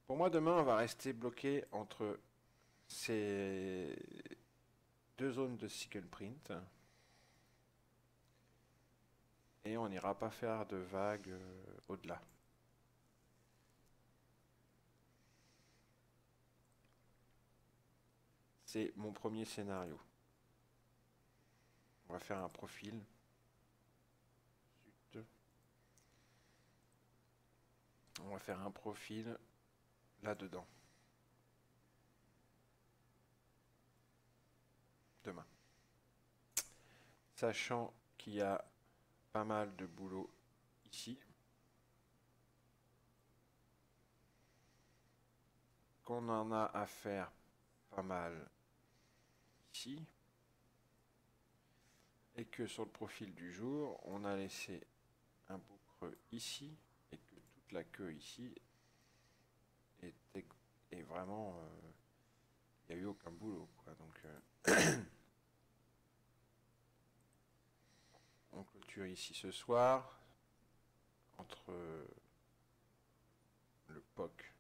Pour moi, demain, on va rester bloqué entre ces deux zones de single print et on n'ira pas faire de vagues au-delà. C'est mon premier scénario. On va faire un profil. On va faire un profil là-dedans, demain. Sachant qu'il y a pas mal de boulot ici, qu'on en a à faire pas mal ici, et que sur le profil du jour, on a laissé un bout creux ici, et que toute la queue ici est vraiment... il n'y a eu aucun boulot, quoi. Donc, on clôture ici ce soir, entre le POC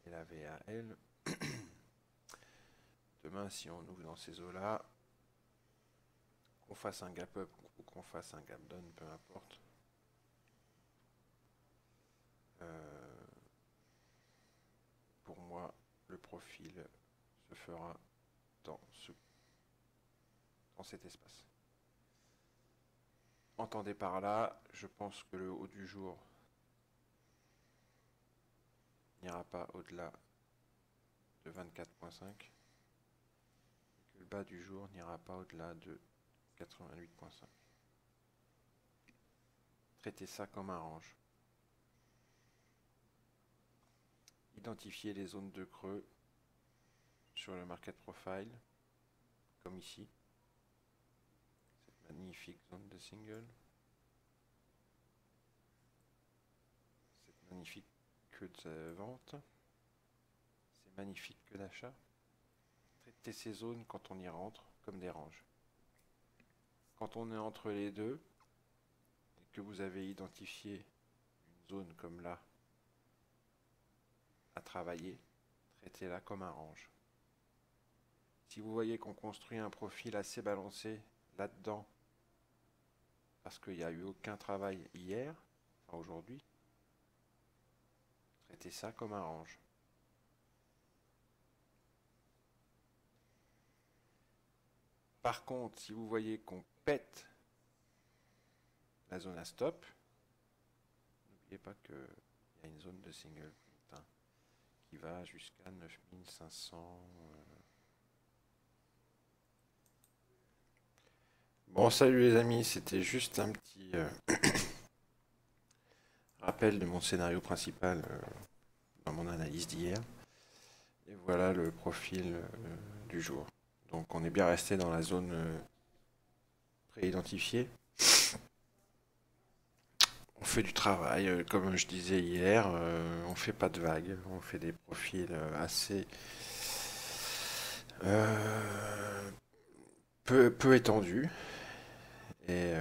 et la VAL. Demain, si on ouvre dans ces eaux-là, qu'on fasse un gap up ou qu'on fasse un gap down, peu importe. Pour moi, le profil se fera dans, dans cet espace. Entendez par là, je pense que le haut du jour n'ira pas au-delà de 24.5 et que le bas du jour n'ira pas au-delà de 88.5. Traitez ça comme un range. Identifiez les zones de creux sur le market profile, comme ici. Cette magnifique zone de single. Cette magnifique queue de vente. Ces magnifiques queues d'achat. Traitez ces zones quand on y rentre comme des ranges. Quand on est entre les deux, et que vous avez identifié une zone comme là à travailler, traitez-la comme un range. Si vous voyez qu'on construit un profil assez balancé là-dedans, parce qu'il n'y a eu aucun travail hier, enfin aujourd'hui, traitez ça comme un range. Par contre, si vous voyez qu'on pète la zone à stop, n'oubliez pas qu'il y a une zone de single qui va jusqu'à 9500. Bon, salut les amis, c'était juste un petit rappel de mon scénario principal dans mon analyse d'hier. Et voilà le profil du jour. Donc on est bien resté dans la zone préidentifiée. On fait du travail, comme je disais hier, on fait pas de vagues, on fait des profils assez euh, peu étendus. Et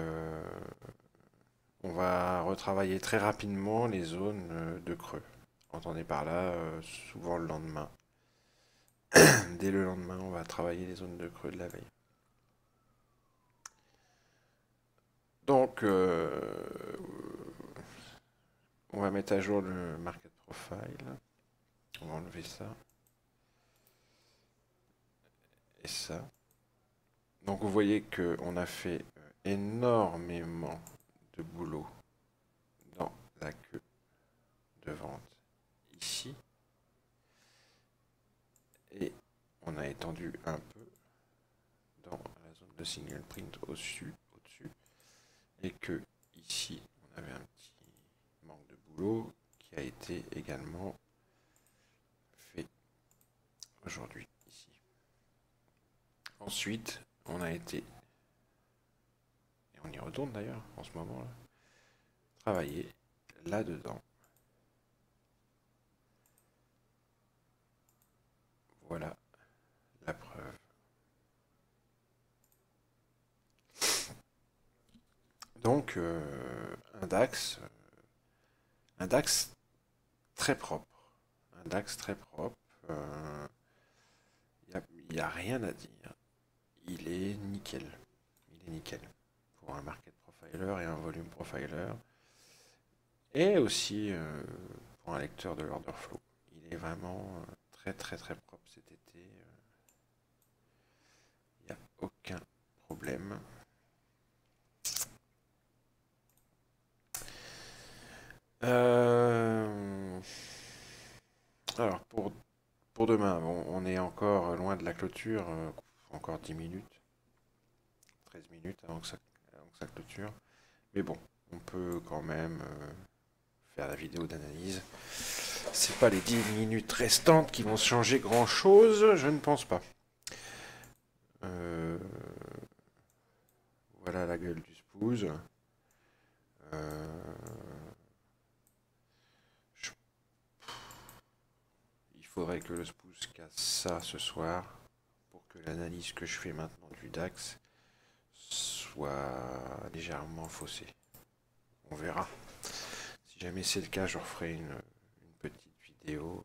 on va retravailler très rapidement les zones de creux. Entendez par là, souvent le lendemain. Dès le lendemain, on va travailler les zones de creux de la veille. Donc, on va mettre à jour le market profile. On va enlever ça. Et ça. Donc, vous voyez qu'on a fait énormément de boulot dans la queue de vente ici. Et on a étendu un peu dans la zone de single print au-dessus. Et que ici, on avait un petit manque de boulot qui a été également fait aujourd'hui ici. Ensuite, on a été, et on y retourne d'ailleurs en ce moment-là, travailler là-dedans. Voilà la preuve. Donc, un DAX très propre. un DAX très propre. Il n'y a rien à dire. Il est nickel. Il est nickel. Pour un market profiler et un volume profiler. Et aussi pour un lecteur de l'order flow. Il est vraiment très très très propre cet été. Il n'y a aucun problème. Alors pour demain, bon, on est encore loin de la clôture, encore 10 minutes, 13 minutes avant que ça clôture. Mais bon, on peut quand même faire la vidéo d'analyse. C'est pas les 10 minutes restantes qui vont changer grand chose, je ne pense pas. Voilà la gueule du spooze. Il faudrait que le spooze casse ça ce soir pour que l'analyse que je fais maintenant du DAX soit légèrement faussée. On verra. Si jamais c'est le cas, je referai une petite vidéo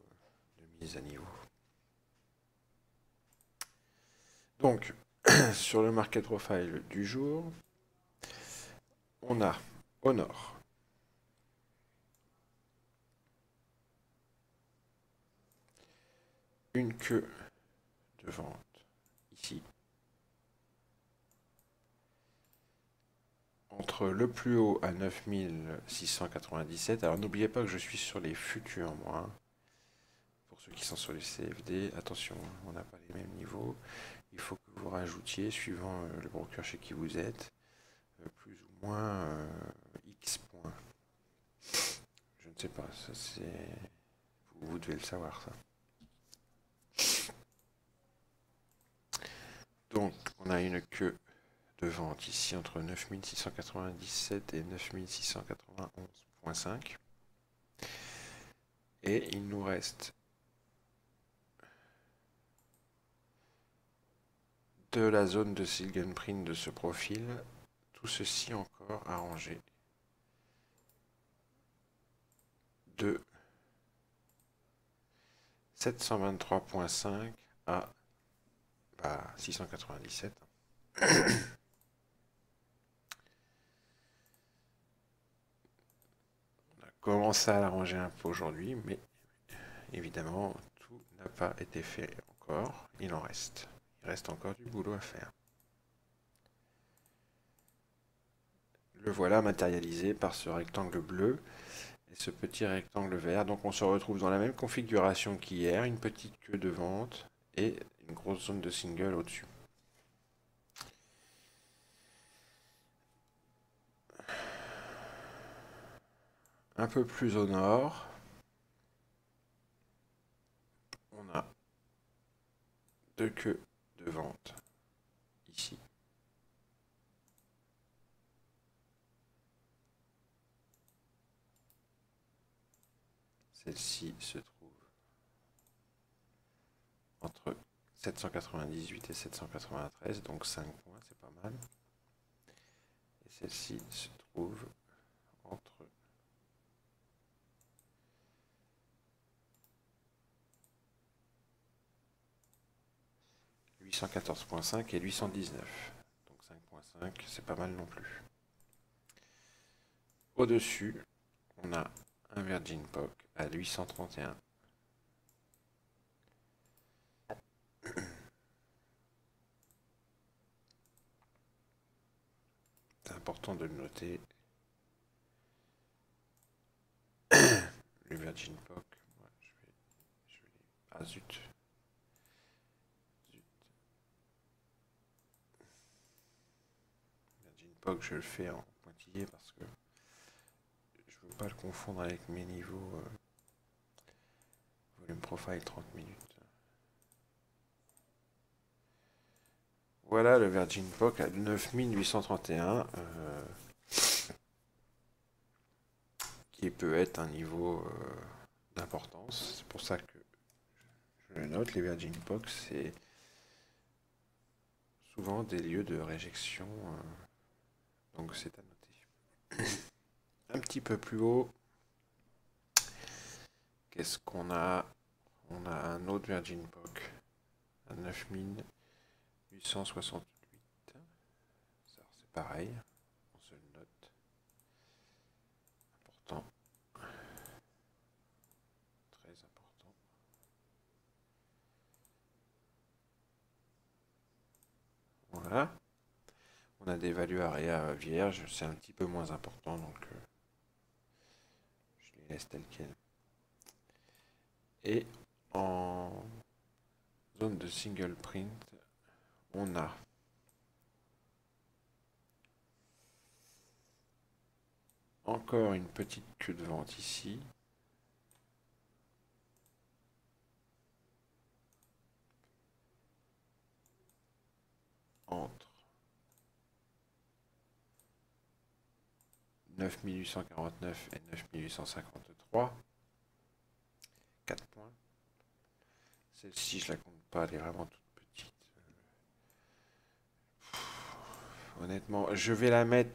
de mise à niveau. Donc, sur le market profile du jour, on a au nord une queue de vente ici, entre le plus haut à 9697. Alors n'oubliez pas que je suis sur les futurs moi. Pour ceux qui sont sur les CFD, attention, on n'a pas les mêmes niveaux. Il faut que vous rajoutiez, suivant le broker chez qui vous êtes, plus ou moins X points. Je ne sais pas, ça c'est... Vous devez le savoir ça. Donc on a une queue de vente ici entre 9697 et 9691.5. Et il nous reste de la zone de Silgenprint de ce profil, tout ceci encore arrangé de 723.5 à 697. On a commencé à l'arranger un peu aujourd'hui, mais évidemment, tout n'a pas été fait encore. Il en reste. Il reste encore du boulot à faire. Le voilà matérialisé par ce rectangle bleu et ce petit rectangle vert. Donc on se retrouve dans la même configuration qu'hier, une petite queue de vente et une grosse zone de single au-dessus. Un peu plus au nord, on a deux queues de vente ici. Celle-ci se trouve entre 798 et 793, donc 5 points, c'est pas mal. Et celle-ci se trouve entre 814.5 et 819. Donc 5.5, c'est pas mal non plus. Au-dessus, on a un Virgin POC à 831. C'est important de le noter. Le Virgin POC, ouais, je vais... Ah zut. Virgin POC, je le fais en pointillé parce que je veux pas le confondre avec mes niveaux volume profile 30 minutes. Voilà le Virgin POC à 9831, qui peut être un niveau d'importance. C'est pour ça que je le note. Les Virgin POC, c'est souvent des lieux de réjection, donc c'est à noter. Un petit peu plus haut, qu'est-ce qu'on a? on a un autre Virgin POC à 9868. Ça, c'est pareil, on se le note. Important. Très important. Voilà. On a des values area vierges, c'est un petit peu moins important, donc je les laisse telles quelles. Et en zone de single print, on a encore une petite queue de vente ici. Entre 9849 et 9853. 4 points. Celle-ci, je la compte pas, elle est vraiment toute petite. Honnêtement, je vais la mettre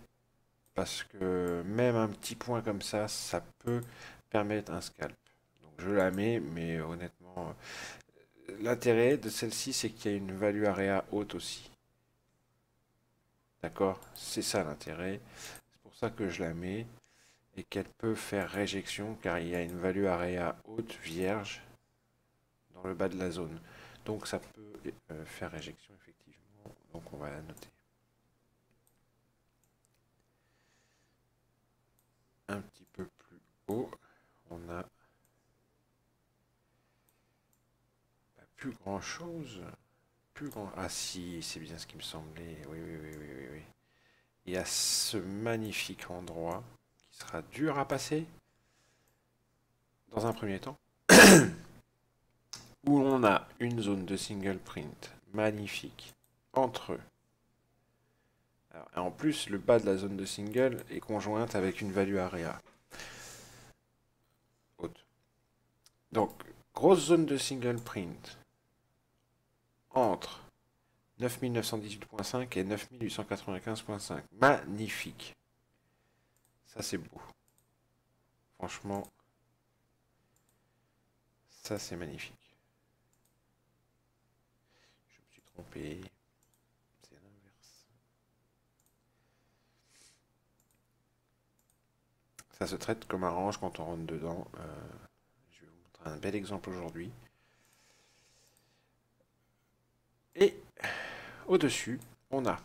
parce que même un petit point comme ça peut permettre un scalp. Donc je la mets, mais honnêtement, l'intérêt de celle-ci, c'est qu'il y a une value area haute aussi. D'accord? C'est ça l'intérêt. C'est pour ça que je la mets et qu'elle peut faire réjection car il y a une value area haute vierge dans le bas de la zone. Donc ça peut faire réjection effectivement. Donc on va la noter. Un petit peu plus haut, on a plus grand chose. Plus grand. Ah si, c'est bien ce qui me semblait. Oui, oui, oui, oui, oui, oui. Il y a ce magnifique endroit qui sera dur à passer dans un premier temps. Où on a une zone de single print magnifique entre eux. Alors, et en plus, le bas de la zone de single est conjointe avec une value area haute. Donc, grosse zone de single print entre 9918.5 et 9895.5. Magnifique. Ça, c'est beau. Franchement, ça, c'est magnifique. Je me suis trompé. C'est l'inverse. Ça se traite comme un range quand on rentre dedans. Je vais vous montrer un bel exemple aujourd'hui. Et au-dessus, on a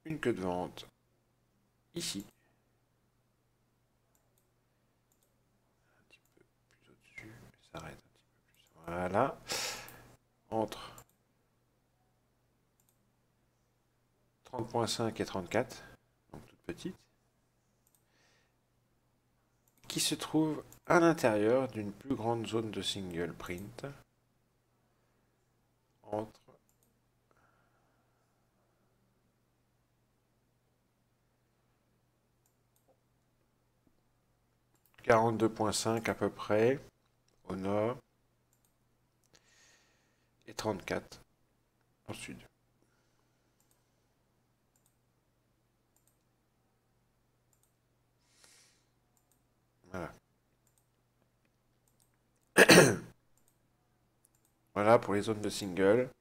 une queue de vente ici. Un petit peu plus au-dessus, ça arrête un petit peu plus. Voilà. Entre 30.5 et 34, donc toute petite, qui se trouve à l'intérieur d'une plus grande zone de single print entre 42.5 à peu près au nord et 34 au sud. Voilà. Voilà pour les zones de single.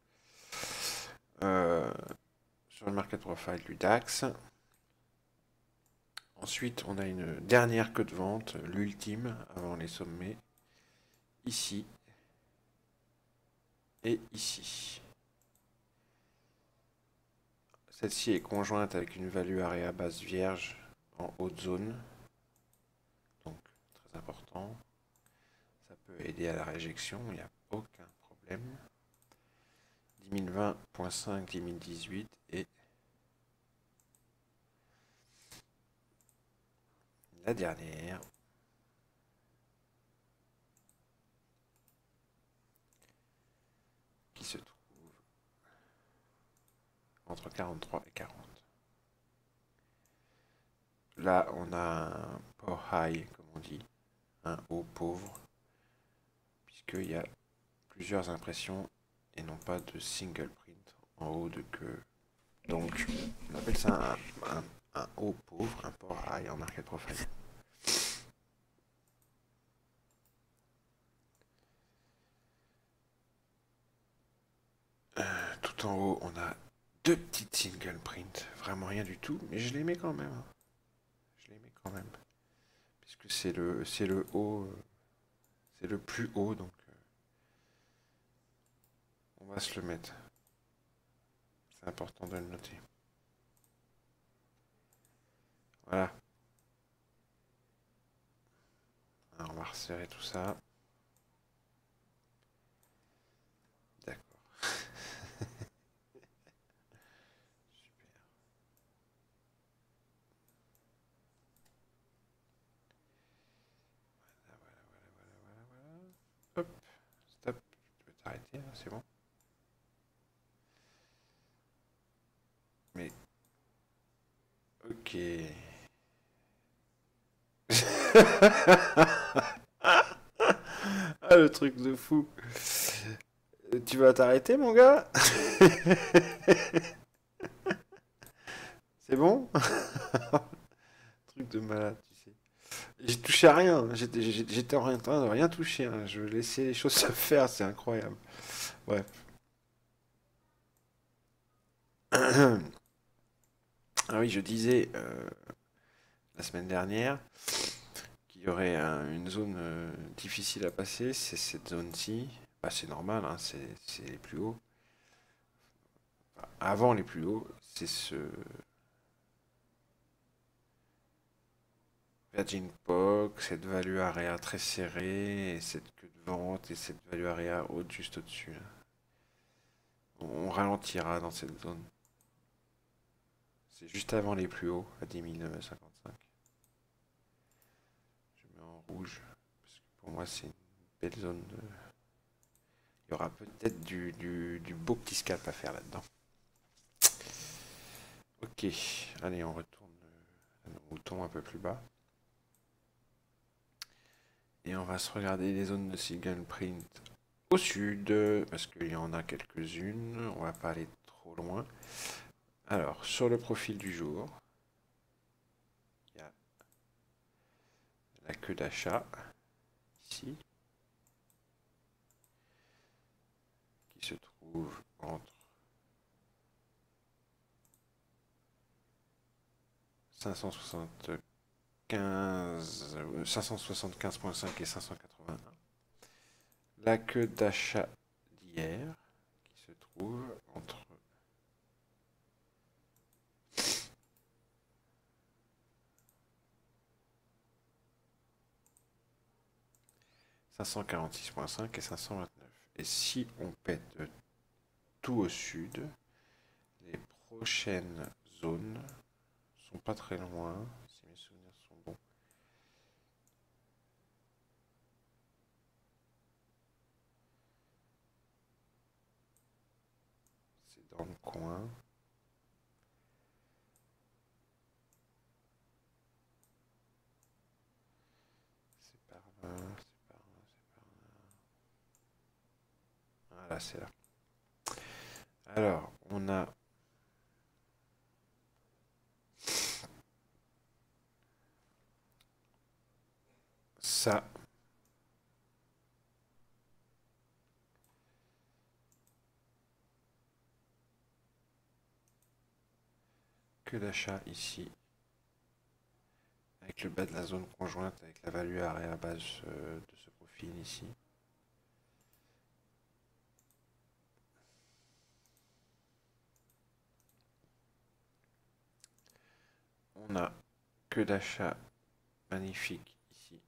Sur le market profile du DAX. Ensuite, on a une dernière queue de vente, l'ultime, avant les sommets, ici et ici. Celle-ci est conjointe avec une value area base vierge en haute zone, donc très important. Ça peut aider à la réjection, il n'y a aucun problème. 10.020.5, 10.018 et la dernière. Qui se trouve entre 43 et 40. Là, on a un power high, comme on dit, un haut pauvre, puisqu'il y a plusieurs impressions et non pas de single print en haut de queue. Donc, on appelle ça un haut pauvre, un power high en market profile. tout en haut, on a deux petites single print. Vraiment rien du tout, mais je les mets quand même, hein. Je les mets quand même. Puisque c'est le haut, c'est le plus haut, donc on va se le mettre. C'est important de le noter. Voilà. Alors, on va resserrer tout ça. D'accord. Super. Voilà, voilà, voilà, voilà, voilà. Hop. Stop. Tu peux t'arrêter, là, c'est bon. Mais, ok. Ah, le truc de fou. Tu vas t'arrêter, mon gars? C'est bon? Truc de malade, tu sais. J'ai touché à rien. J'étais en train de rien toucher, hein. Je laissais les choses se faire, c'est incroyable. Bref. Ah oui, je disais la semaine dernière qu'il y aurait une zone difficile à passer, c'est cette zone-ci. Bah, c'est normal, hein, c'est les plus hauts. Enfin, avant les plus hauts, c'est ce Virgin POC, cette value area très serrée, et cette queue de vente, et cette value area haute juste au-dessus, là. On ralentira dans cette zone. C'est juste avant les plus hauts, à 10 055. Je mets en rouge, parce que pour moi c'est une belle zone de... Il y aura peut-être du beau petit scalp à faire là-dedans. Ok, allez, on retourne à nos moutons un peu plus bas. Et on va se regarder les zones de single print au sud, parce qu'il y en a quelques-unes. On va pas aller trop loin. Alors, sur le profil du jour, il y a la queue d'achat, ici, qui se trouve entre 575, 575.5 et 581. La queue d'achat d'hier, qui se trouve entre 546.5 et 529. Et si on pète tout au sud, les prochaines zones sont pas très loin, si mes souvenirs sont bons. C'est dans le coin. C'est par là, c'est par là, c'est par là. Voilà, c'est là. Alors, on a ça. Que d'achat ici. Avec le bas de la zone conjointe, avec la value area base de ce profil ici. On a que d'achat magnifique ici.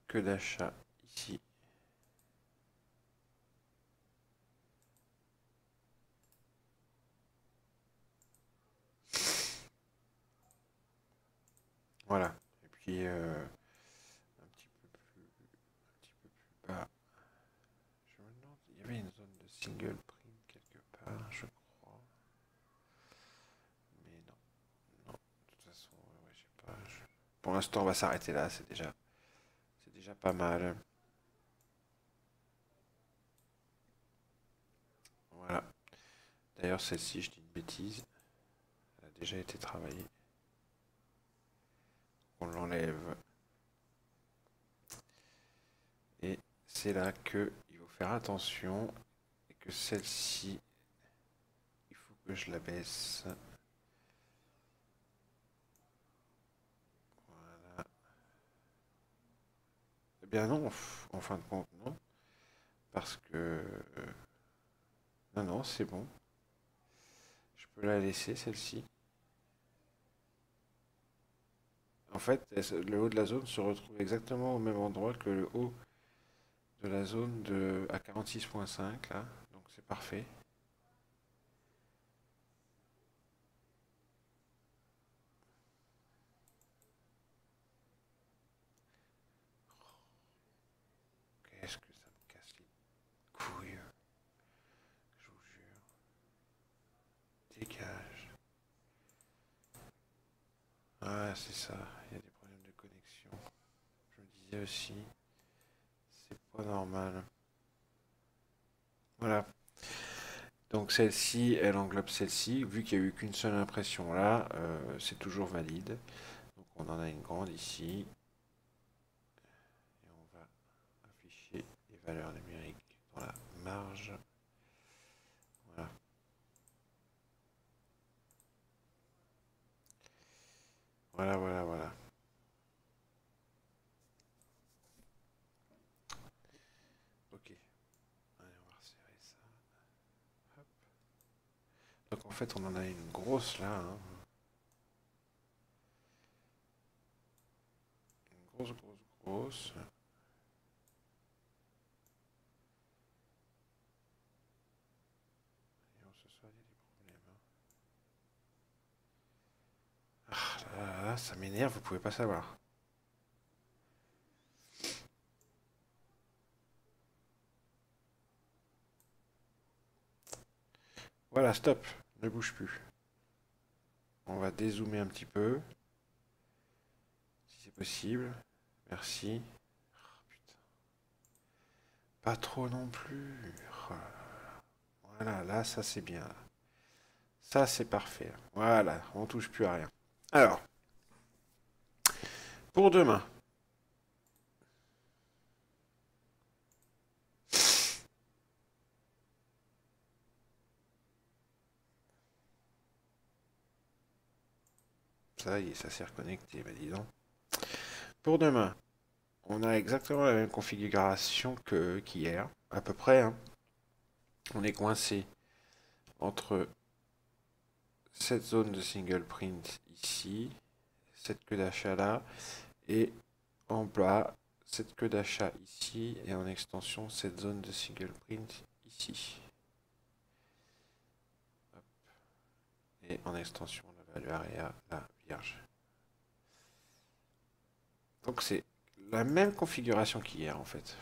Que d'achat ici. Voilà. Et puis un petit peu plus bas. Je me demande, il y avait une zone de single print quelque part, je crois. Mais non, non. De toute façon, ouais, je sais pas. Pour l'instant, on va s'arrêter là. C'est déjà pas mal. Voilà. D'ailleurs, celle-ci, je dis une bêtise. déjà été travaillé. On l'enlève. Et c'est là que il faut faire attention et que celle-ci, il faut que je la baisse. Voilà. Eh bien non, en fin de compte, non. Parce que... non, non, c'est bon. Je peux la laisser, celle-ci. En fait, le haut de la zone se retrouve exactement au même endroit que le haut de la zone de à 46.5 là. Donc c'est parfait. Qu'est-ce que ça me casse les couilles. Je vous jure. Dégage. Ah, c'est ça. Il y a des problèmes de connexion. Je me disais aussi. C'est pas normal. Voilà. Donc celle-ci, elle englobe celle-ci. Vu qu'il n'y a eu qu'une seule impression là, c'est toujours valide. Donc on en a une grande ici. Et on va afficher les valeurs numériques dans la marge. Voilà. Voilà, voilà, voilà. Ok. Allez, on va resserrer ça. Hop. Donc en fait, on en a une grosse là, hein. Une grosse, grosse, grosse. Et on ce soir, il y a des problèmes, hein. Ah là, là, ça m'énerve, vous pouvez pas savoir. Voilà, stop. Ne bouge plus. On va dézoomer un petit peu, si c'est possible. Merci. Oh, putain. Pas trop non plus. Oh là là. Voilà, là, ça c'est bien. Ça c'est parfait. Voilà, on touche plus à rien. Alors, pour demain. Ça y est, ça s'est reconnecté, bah dis donc. Pour demain, on a exactement la même configuration que qu'hier, à peu près, hein. On est coincé entre cette zone de single print ici, cette queue d'achat là, et en bas, cette queue d'achat ici, et en extension, cette zone de single print ici. Hop. Et en extension, la value area, la vierge. Donc c'est la même configuration qu'hier en fait.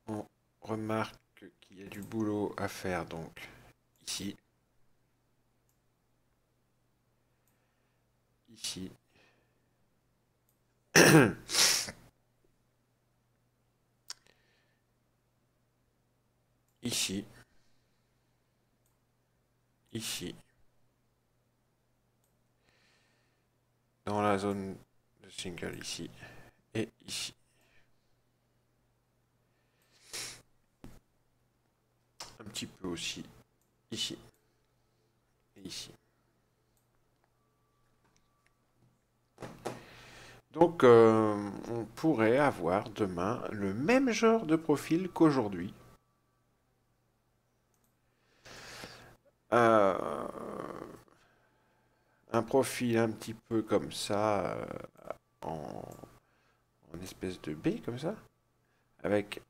On remarque qu'il y a du boulot à faire donc ici, ici, ici, ici, dans la zone de single ici et ici. Un petit peu aussi ici et ici. Donc on pourrait avoir demain le même genre de profil qu'aujourd'hui. Euh, un profil un petit peu comme ça, en, en espèce de B comme ça, avec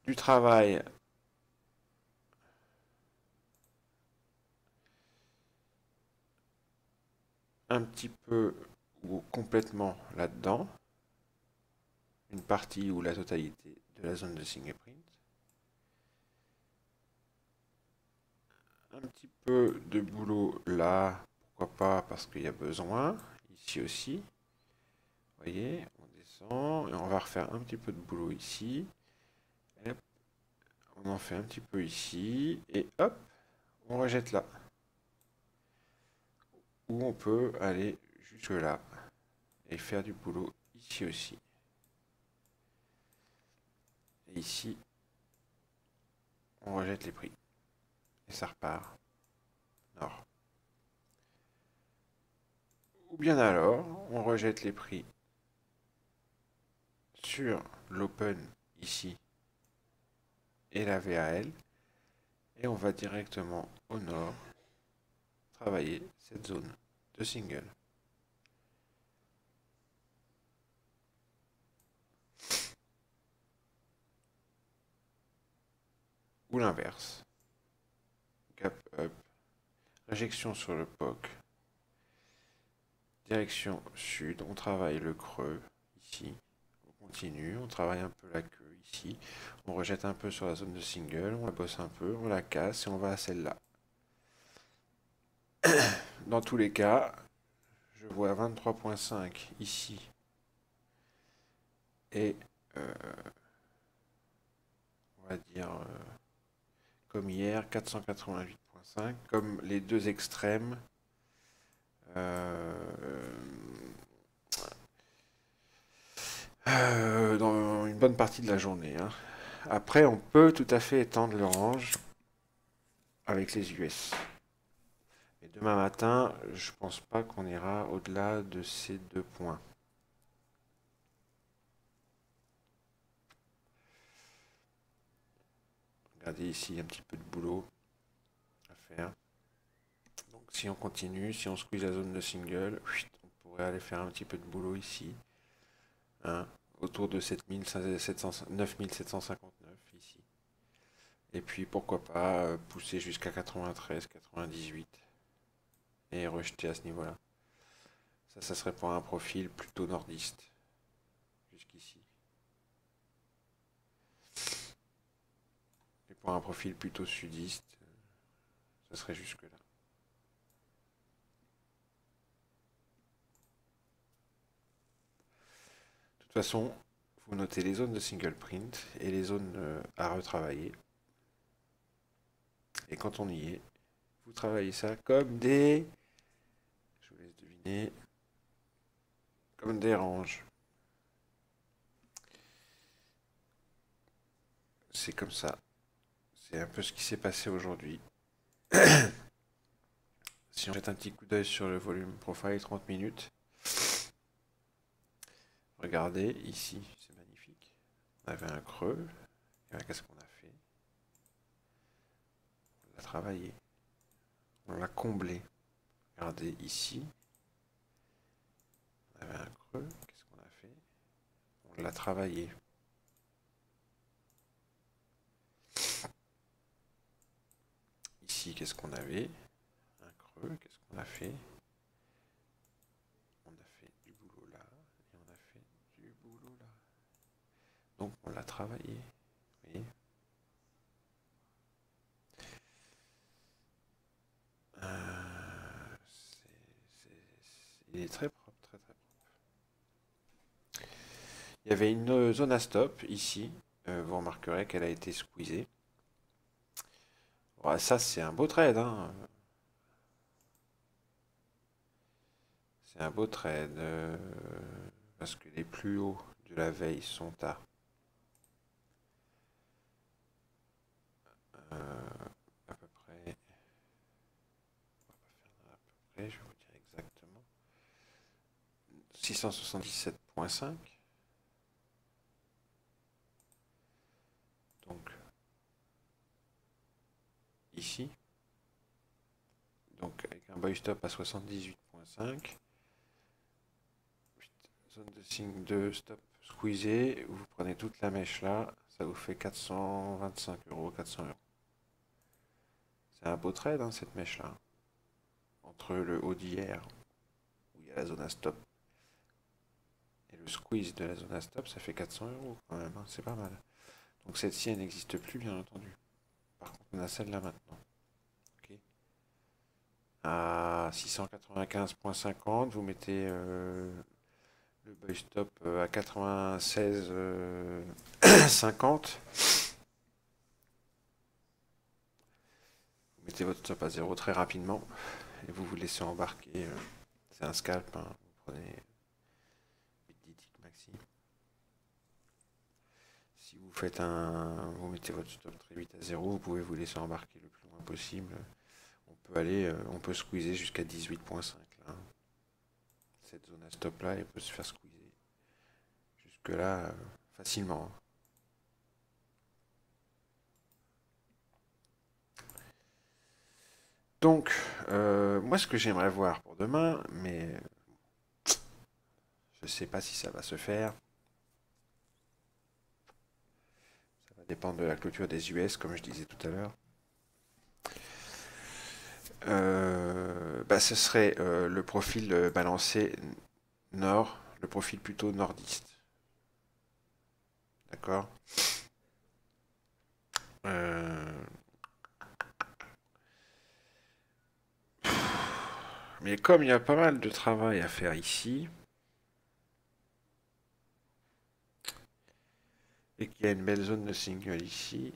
du travail un petit peu ou complètement là-dedans, une partie ou la totalité de la zone de fingerprint, un petit peu de boulot là, pourquoi pas parce qu'il y a besoin, ici aussi, vous voyez, on descend et on va refaire un petit peu de boulot ici, et On en fait un petit peu ici. Et hop, on rejette là. Ou on peut aller jusque là et faire du boulot ici aussi. Et ici, on rejette les prix. Et ça repart nord. Ou bien alors, on rejette les prix sur l'open ici et la VAL. Et on va directement au nord travailler cette zone de single. Ou l'inverse. Gap up. Réjection sur le POC. Direction sud. On travaille le creux ici. On continue. On travaille un peu la queue ici. On rejette un peu sur la zone de single. On la bosse un peu. On la casse et on va à celle-là. Dans tous les cas, je vois 23.5 ici. Et on va dire comme hier 488.5 comme les deux extrêmes dans une bonne partie de la journée, hein. Après on peut tout à fait étendre le range avec les US, et demain matin je pense pas qu'on ira au-delà de ces 2 points. Regardez ici, il y a un petit peu de boulot à faire. Donc si on continue, si on squeeze la zone de single, on pourrait aller faire un petit peu de boulot ici, hein, autour de 9759 ici. Et puis pourquoi pas pousser jusqu'à 93, 98 et rejeter à ce niveau-là. Ça serait pour un profil plutôt nordiste, jusqu'ici. Et pour un profil plutôt sudiste, ça serait jusque-là. De toute façon, vous notez les zones de single print et les zones à retravailler. Et quand on y est, vous travaillez ça comme des... Je vous laisse deviner. Comme des ranges. C'est comme ça. C'est un peu ce qui s'est passé aujourd'hui. Si on jette un petit coup d'œil sur le volume profile 30 minutes, regardez ici, c'est magnifique. On avait un creux. Et qu'est-ce qu'on a fait? On l'a travaillé. On l'a comblé. Regardez ici. On avait un creux. Qu'est-ce qu'on a fait? On l'a travaillé. Ici, qu'est-ce qu'on avait? Un creux. Qu'est-ce qu'on a fait? On a fait du boulot là. Et on a fait du boulot là. Donc on l'a travaillé. Vous voyez? Il est très propre, très très propre. Il y avait une zone à stop ici. Vous remarquerez qu'elle a été squeezée. Ouais, ça, c'est un beau trade, hein. C'est un beau trade. Parce que les plus hauts de la veille sont à peu près. On va pas faire à peu près, je vais vous dire exactement. 677.5. Donc, ici. Donc, avec un buy stop à 78.5. Zone de signe de stop squeezé. Vous prenez toute la mèche là. Ça vous fait 425 euros, 400 euros. C'est un beau trade, hein, cette mèche là. Entre le haut d'hier, où il y a la zone à stop, et le squeeze de la zone à stop, ça fait 400 euros quand même, hein, c'est pas mal. Donc cette-ci, elle n'existe plus, bien entendu. Par contre, on a celle-là maintenant. Okay. À 695.50, vous mettez le buy stop à 96,50. mettez votre stop à 0 très rapidement et vous vous laissez embarquer. C'est un scalp, hein. Vous prenez 8-10 ticks maxi. Si vous faites vous mettez votre stop très vite à 0, vous pouvez vous laisser embarquer le plus loin possible. On peut squeezer jusqu'à 18.5 là. Cette zone à stop là, elle peut se faire squeezer jusque là facilement. Donc, moi ce que j'aimerais voir pour demain, mais je sais pas si ça va se faire. Ça va dépendre de la clôture des US, comme je disais tout à l'heure. Ce serait le profil balancé nord, le profil plutôt nordiste. D'accord. Mais comme il y a pas mal de travail à faire ici, et qu'il y a une belle zone de single ici,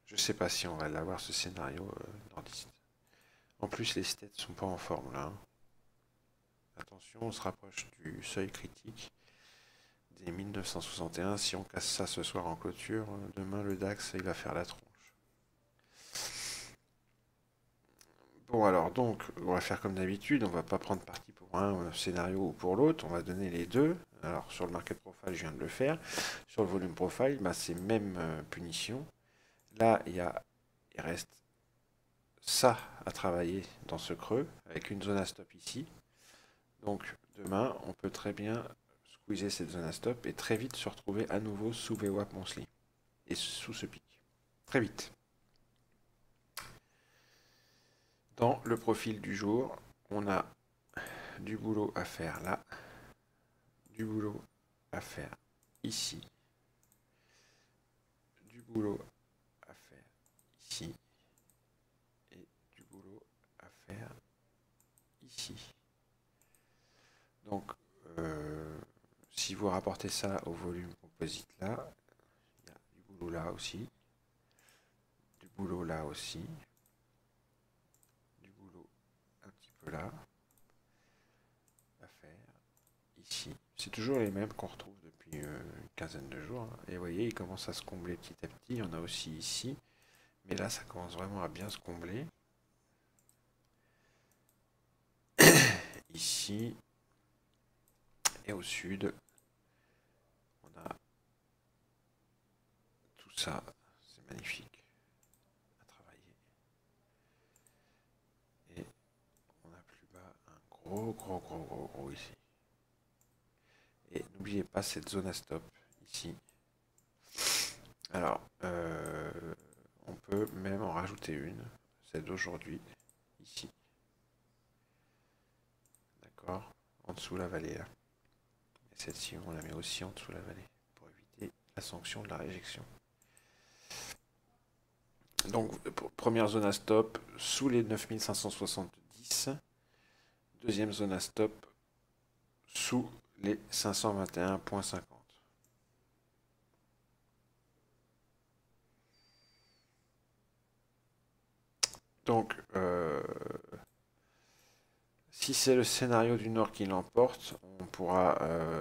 je sais pas si on va l'avoir ce scénario nordiste. En plus, les stats sont pas en forme là. Attention, on se rapproche du seuil critique des 1961. Si on casse ça ce soir en clôture, demain le DAX il va faire la tronche. Bon alors donc, on va faire comme d'habitude, on va pas prendre parti pour un scénario ou pour l'autre, on va donner les deux. Alors sur le market profile, je viens de le faire. Sur le volume profile, c'est même punition. Là, il reste ça à travailler dans ce creux, avec une zone à stop ici. Donc demain, on peut très bien squeezer cette zone à stop et très vite se retrouver à nouveau sous VWAP monthly et sous ce pic. Très vite. Dans le profil du jour, on a du boulot à faire là, du boulot à faire ici, du boulot à faire ici et du boulot à faire ici. Donc, si vous rapportez ça au volume composite là, il y a du boulot là aussi, du boulot là aussi, du boulot un petit peu là, à faire ici. C'est toujours les mêmes qu'on retrouve depuis une quinzaine de jours. Hein. Et vous voyez, ils commencent à se combler petit à petit. Il y en a aussi ici. Mais là, ça commence vraiment à bien se combler. Ici. Et au sud, on a tout ça. C'est magnifique à travailler. Et on a plus bas un gros ici. Et n'oubliez pas cette zone à stop ici. Alors, on peut même en rajouter une, celle d'aujourd'hui, ici. D'accord. En dessous la vallée là. Et celle-ci, on la met aussi en dessous la vallée pour éviter la sanction de la réjection. Donc, première zone à stop sous les 9570. Deuxième zone à stop sous les 521.50. Donc, si c'est le scénario du Nord qui l'emporte, on pourra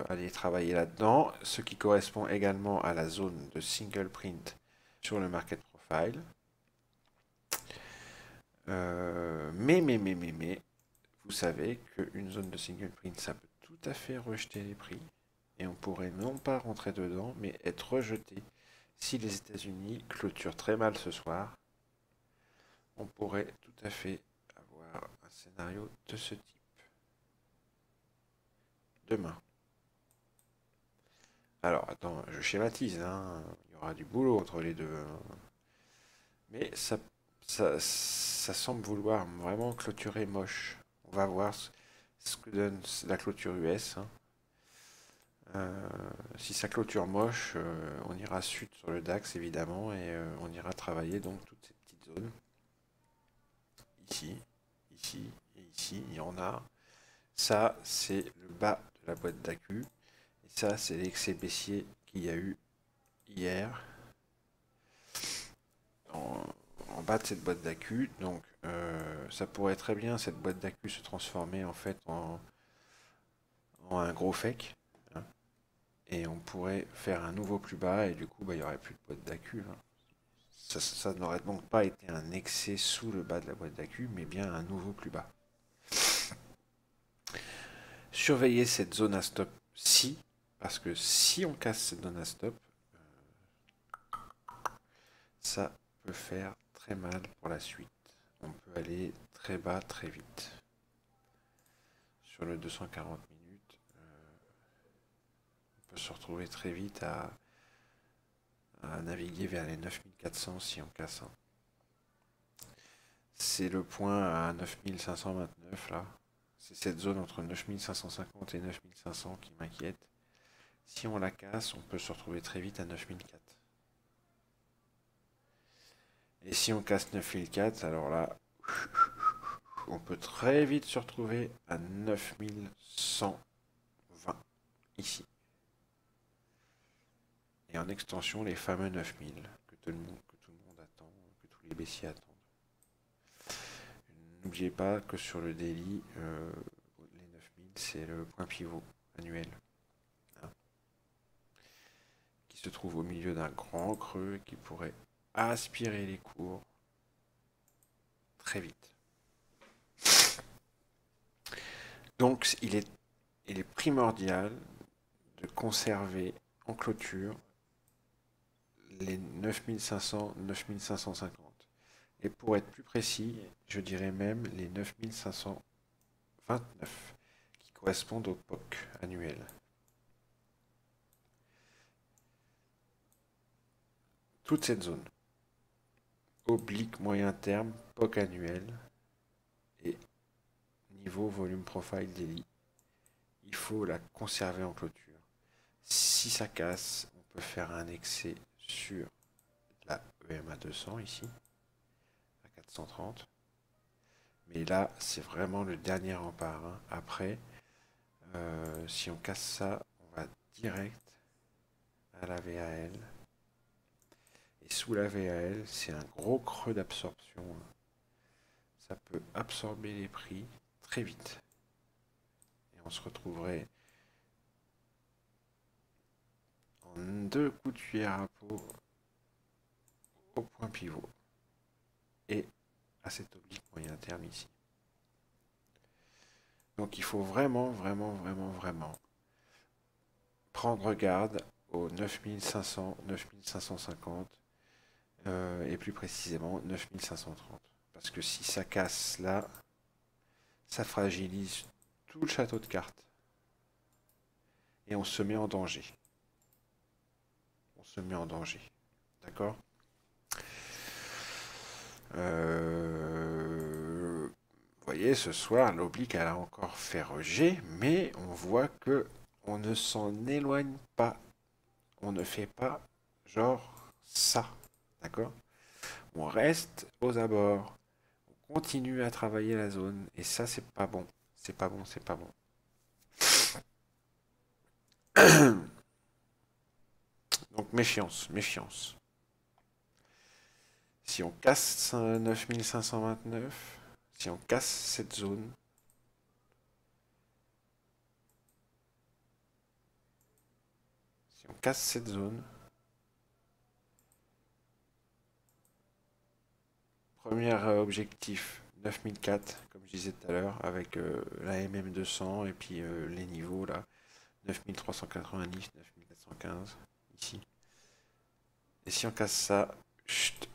aller travailler là-dedans, ce qui correspond également à la zone de single print sur le market profile. Mais, vous savez qu'une zone de single print, ça peut tout à fait rejeter les prix. Et on pourrait non pas rentrer dedans, mais être rejeté. Si les États-Unis clôturent très mal ce soir, on pourrait tout à fait avoir un scénario de ce type. Demain. Alors, attends, je schématise, hein. Il y aura du boulot entre les deux. Hein. Mais ça semble vouloir vraiment clôturer moche. On va voir ce que donne la clôture US. Hein. Si ça clôture moche, on ira sud sur le DAX évidemment et on ira travailler donc toutes ces petites zones. Ici, ici et ici, il y en a. Ça, c'est le bas de la boîte d'accu. Et ça, c'est l'excès baissier qu'il y a eu hier. en bas de cette boîte d'accu. Donc ça pourrait très bien, cette boîte d'accu, se transformer en fait en un gros fake, hein. Et on pourrait faire un nouveau plus bas et du coup bah, il n'y aurait plus de boîte d'accu, hein. Ça n'aurait donc pas été un excès sous le bas de la boîte d'accu, mais bien un nouveau plus bas. Surveillez cette zone à stop-ci, parce que si on casse cette zone à stop, ça peut faire très mal pour la suite. On peut aller très bas très vite. Sur le 240 minutes, on peut se retrouver très vite à naviguer vers les 9400 si on casse un. C'est le point à 9529 là. C'est cette zone entre 9550 et 9500 qui m'inquiète. Si on la casse, on peut se retrouver très vite à 9004. Et si on casse 9004, alors là, on peut très vite se retrouver à 9120 ici. Et en extension, les fameux 9000 que tout le monde attend, que tous les baissiers attendent. N'oubliez pas que sur le daily, les 9000, c'est le point pivot annuel, hein, qui se trouve au milieu d'un grand creux qui pourrait aspirer les cours très vite. Donc il est primordial de conserver en clôture les 9500, 9550. Et pour être plus précis, je dirais même les 9529 qui correspondent au POC annuel. Toute cette zone, oblique moyen terme, POC annuel et niveau volume profile daily, il faut la conserver en clôture. Si ça casse, on peut faire un excès sur la EMA 200 ici, à 430. Mais là, c'est vraiment le dernier rempart, hein. Après, si on casse ça, on va direct à la VAL. Et sous la VAL, c'est un gros creux d'absorption. Ça peut absorber les prix très vite. Et on se retrouverait en 2 coups de cuillère à peau au point pivot et à cet oblique moyen terme ici. Donc il faut vraiment, vraiment, vraiment, vraiment prendre garde aux 9500, 9550 et plus précisément 9530. Parce que si ça casse là, ça fragilise tout le château de cartes. Et on se met en danger. On se met en danger. D'accord ? Vous voyez, ce soir, l'oblique, elle a encore fait rejet, mais on voit que on ne s'en éloigne pas. On ne fait pas genre ça. D'accord ? On reste aux abords. On continue à travailler la zone. Et ça, c'est pas bon. C'est pas bon, c'est pas bon. Donc méfiance, méfiance. Si on casse 9529, si on casse cette zone, premier objectif 9004, comme je disais tout à l'heure, avec la MM200 et puis les niveaux là, 9390, 9415, ici. Et si on casse ça, chut,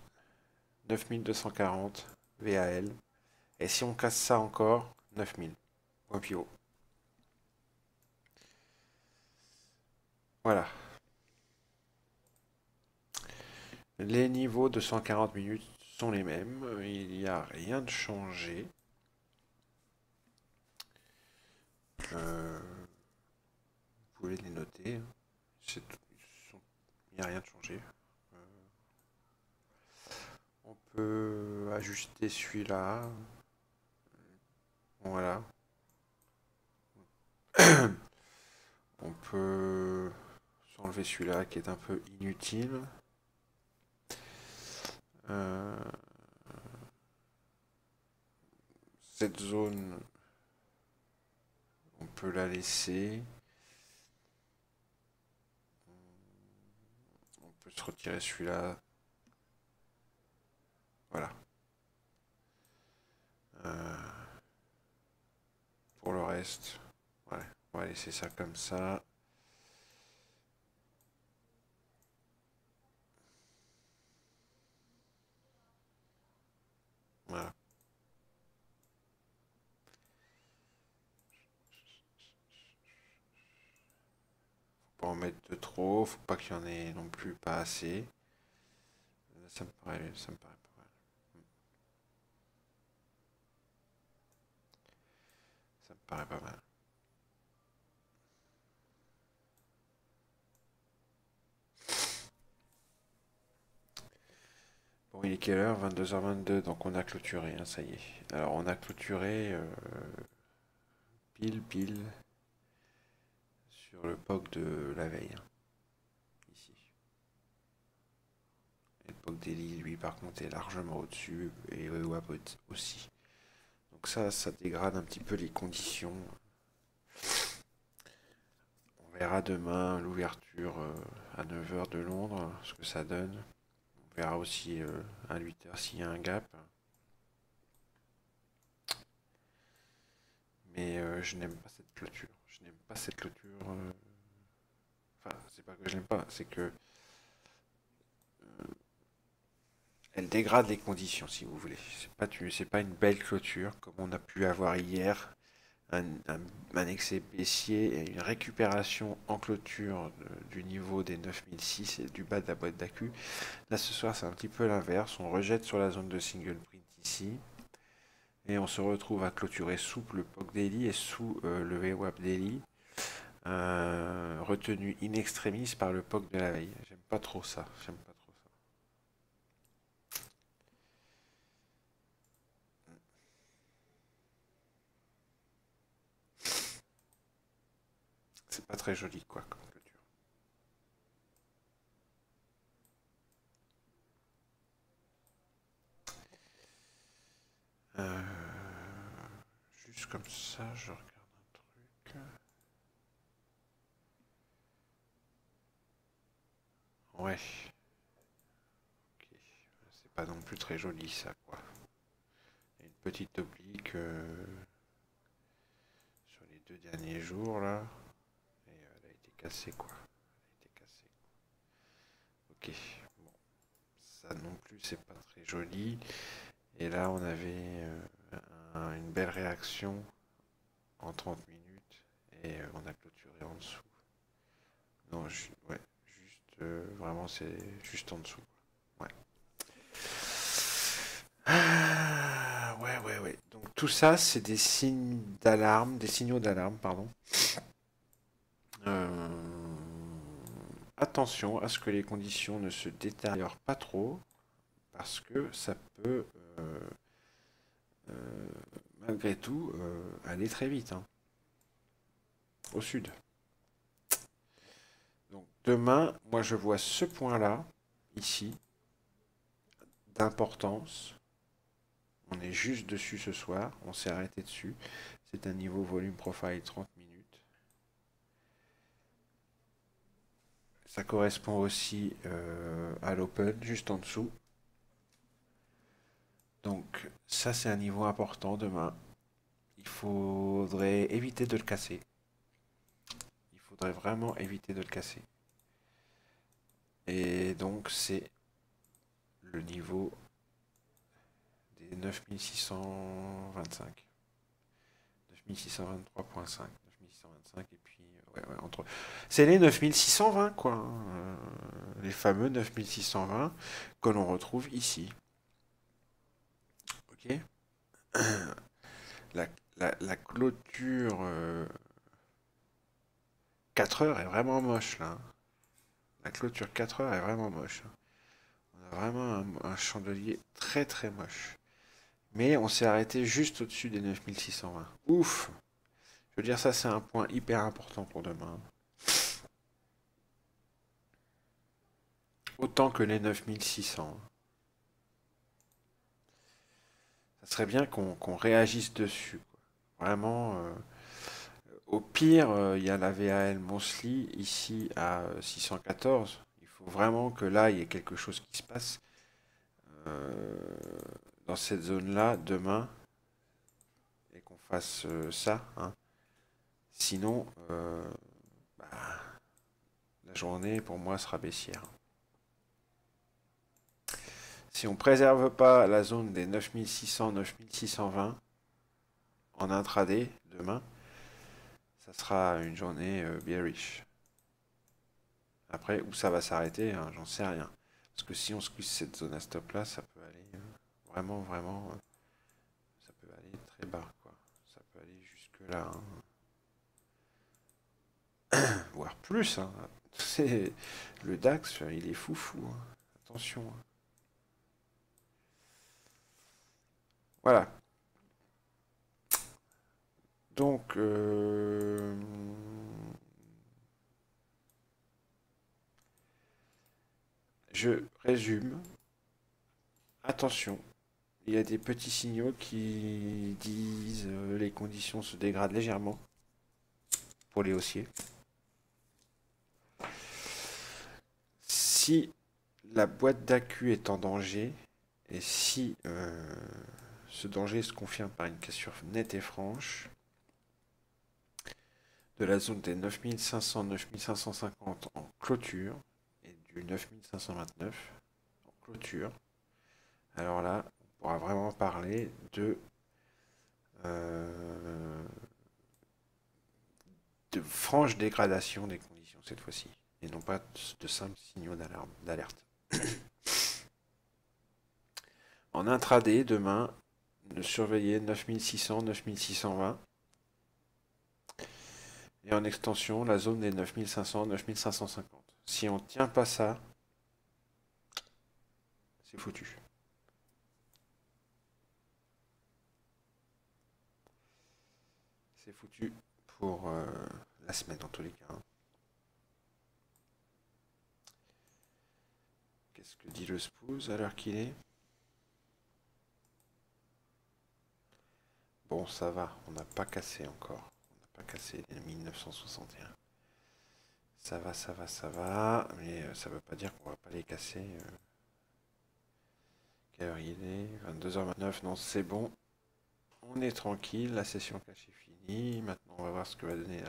9240 VAL. Et si on casse ça encore, 9000. Point pivot. Voilà. Les niveaux de 140 minutes sont les mêmes. Il n'y a rien de changé. Vous pouvez les noter. Il n'y a rien de changé. On peut ajuster celui-là. Voilà. On peut s'enlever celui-là qui est un peu inutile. cette zone, on peut la laisser. On peut se retirer celui-là. Voilà. Pour le reste, ouais, on va laisser ça comme ça. Voilà. Faut pas en mettre de trop, faut pas qu'il y en ait non plus pas assez. Ça me paraît pas mal. Ça me paraît pas mal. Bon, il est quelle heure? 22h22, donc on a clôturé, hein, ça y est. Alors on a clôturé pile sur le POC de la veille, hein, ici. Et le POC d'Eli, lui, par contre, est largement au-dessus, et WAP aussi. Donc ça dégrade un petit peu les conditions. On verra demain l'ouverture à 9h de Londres, ce que ça donne. On verra aussi à 8h s'il y a un gap. Mais je n'aime pas cette clôture. Je n'aime pas cette clôture. Enfin, c'est pas que je n'aime pas, c'est que elle dégrade les conditions, si vous voulez. C'est pas une belle clôture comme on a pu avoir hier. Un, un- un excès baissier et une récupération en clôture du niveau des 9006 et du bas de la boîte d'accu. Là, ce soir, c'est un petit peu l'inverse. On rejette sur la zone de single print ici. Et on se retrouve à clôturer sous le POC Daily et sous le VWAP Daily. Retenu in extremis par le POC de la veille. J'aime pas trop ça. J'aime pas trop ça. C'est pas très joli, quoi, comme clôture. Euh, Juste comme ça, je regarde un truc. Ouais, ok. C'est pas non plus très joli, ça, quoi. Il y a une petite oblique sur les 2 derniers jours, là. Et elle a été cassée, quoi. Elle a été cassée. Ok, bon. Ça non plus, c'est pas très joli. Et là, on avait une belle réaction en 30 minutes et on a clôturé en dessous. Non, ouais, juste, vraiment, c'est juste en dessous. Ouais. Ah, ouais. Donc tout ça, c'est des signes d'alarme, des signaux d'alarme, pardon. Euh, Attention à ce que les conditions ne se détériorent pas trop, parce que ça peut, euh, malgré tout, aller très vite, hein, au sud. Donc demain, moi je vois ce point-là, ici, d'importance. On est juste dessus ce soir, on s'est arrêté dessus. C'est un niveau volume profile 30 minutes. Ça correspond aussi à l'open, juste en dessous. Donc ça c'est un niveau important demain. Il faudrait éviter de le casser. Il faudrait vraiment éviter de le casser. Et donc c'est le niveau des 9625. 9623.5. 9625 et puis ouais, entre c'est les 9620 quoi, hein, les fameux 9620 que l'on retrouve ici. Ok. la, la clôture 4 heures est vraiment moche là, hein. La clôture 4 heures est vraiment moche, hein. On a vraiment un chandelier très très moche, mais on s'est arrêté juste au-dessus des 9620. Ouf. Je veux dire, ça c'est un point hyper important pour demain, autant que les 9600. Ça serait bien qu'on réagisse dessus, quoi. Vraiment, au pire, il y a la VAL Monthly ici à 614. Il faut vraiment que là, il y ait quelque chose qui se passe euh, dans cette zone-là demain et qu'on fasse ça, hein. Sinon, bah, la journée pour moi sera baissière. Si on préserve pas la zone des 9600-9620 en intraday demain, ça sera une journée bearish. Après, où ça va s'arrêter, hein, j'en sais rien. Parce que si on squeeze cette zone à stop là, ça peut aller vraiment, vraiment, ça peut aller très bas, quoi. Ça peut aller jusque là, hein. Voire plus, hein. C'est le DAX, il est foufou, hein. Attention, hein. Voilà. Donc, je résume. Attention, il y a des petits signaux qui disent les conditions se dégradent légèrement pour les haussiers. Si la boîte d'AQ est en danger, et si ce danger se confirme par une cassure nette et franche de la zone des 9500-9550 en clôture et du 9529 en clôture, alors là, on pourra vraiment parler euh, de franche dégradation des conditions cette fois-ci, et non pas de simples signaux d'alarme, d'alerte. En intraday, demain, de surveiller 9600, 9620. Et en extension, la zone des 9500, 9550. Si on ne tient pas ça, c'est foutu. C'est foutu pour la semaine en tous les cas, hein. Qu'est-ce que dit le Spouse à l'heure qu'il est? Bon, ça va, on n'a pas cassé encore. On n'a pas cassé les 1961. Ça va, ça va, ça va. Mais ça ne veut pas dire qu'on va pas les casser. Quelle heure il est? 22h29, non, c'est bon. On est tranquille, la session cash est finie. Maintenant, on va voir ce que va donner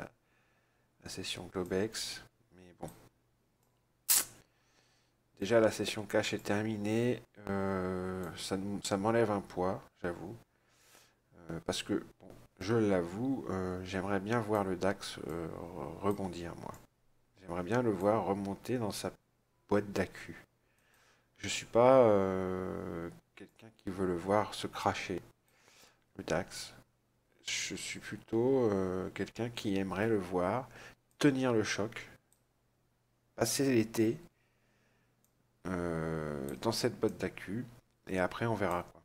la session Globex. Mais bon. Déjà, la session cash est terminée. Ça m'enlève un poids, j'avoue. Parce que, bon, je l'avoue, j'aimerais bien voir le DAX rebondir, moi. J'aimerais bien le voir remonter dans sa boîte d'AQ. Je suis pas quelqu'un qui veut le voir se cracher, le DAX. Je suis plutôt quelqu'un qui aimerait le voir tenir le choc, passer l'été dans cette boîte d'AQ, et après on verra, quoi.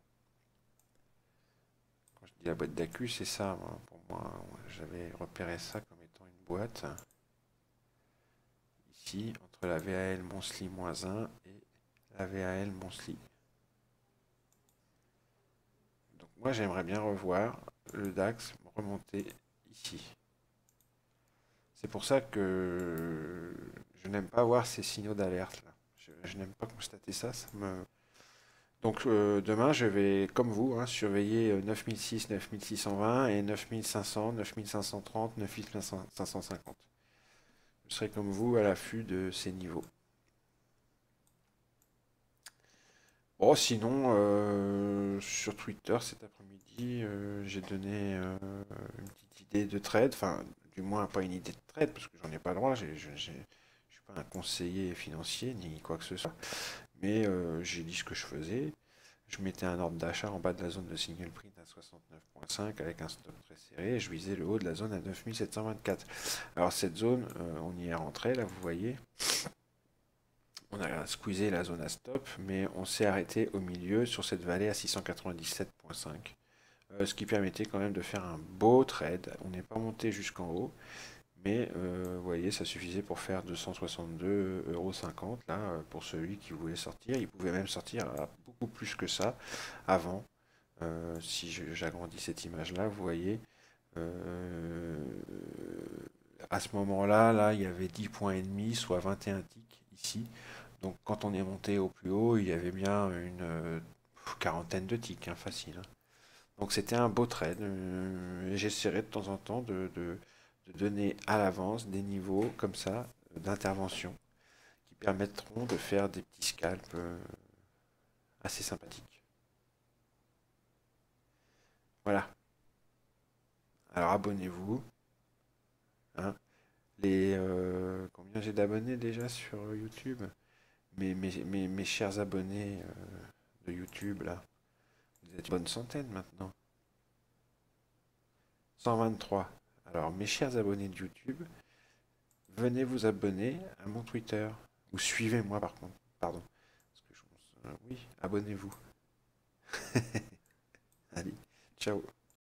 Quand je dis la boîte d'AQ, c'est ça, moi. Pour moi, j'avais repéré ça comme étant une boîte, ici, entre la VAL Monthly -1 et la VAL Monthly. Donc moi j'aimerais bien revoir le DAX remonter ici. C'est pour ça que je n'aime pas voir ces signaux d'alerte là. Je n'aime pas constater ça. Donc demain, je vais, comme vous, hein, surveiller 9006, 9620 et 9500, 9530, 9550. Je serai comme vous à l'affût de ces niveaux. Bon, sinon, sur Twitter cet après-midi, j'ai donné une petite idée de trade, enfin, du moins pas une idée de trade, parce que j'en ai pas le droit, je ne suis pas un conseiller financier ni quoi que ce soit, mais j'ai dit ce que je faisais. Je mettais un ordre d'achat en bas de la zone de signal print à 69,5 avec un stop très serré, et je visais le haut de la zone à 9724. Alors cette zone, on y est rentré, là vous voyez. On a squeezé la zone à stop, mais on s'est arrêté au milieu sur cette vallée à 697,5. Ce qui permettait quand même de faire un beau trade. On n'est pas monté jusqu'en haut, mais vous voyez, ça suffisait pour faire 262,50 € là, pour celui qui voulait sortir. Il pouvait même sortir à beaucoup plus que ça avant. Si j'agrandis cette image-là, vous voyez, euh, à ce moment-là, là, il y avait 10 points et demi, soit 21 ticks ici. Donc quand on est monté au plus haut, il y avait bien une quarantaine de ticks, hein, facile, hein. Donc c'était un beau trade. J'essaierai de temps en temps de donner à l'avance des niveaux comme ça d'intervention qui permettront de faire des petits scalps assez sympathiques. Voilà. Alors abonnez-vous, hein. Combien j'ai d'abonnés déjà sur YouTube? Mes chers abonnés de YouTube, là, vous êtes une bonne centaine maintenant. 123. Alors, mes chers abonnés de YouTube, venez vous abonner à mon Twitter. Ou suivez-moi par contre. Pardon. Parce que oui, abonnez-vous. Allez, ciao.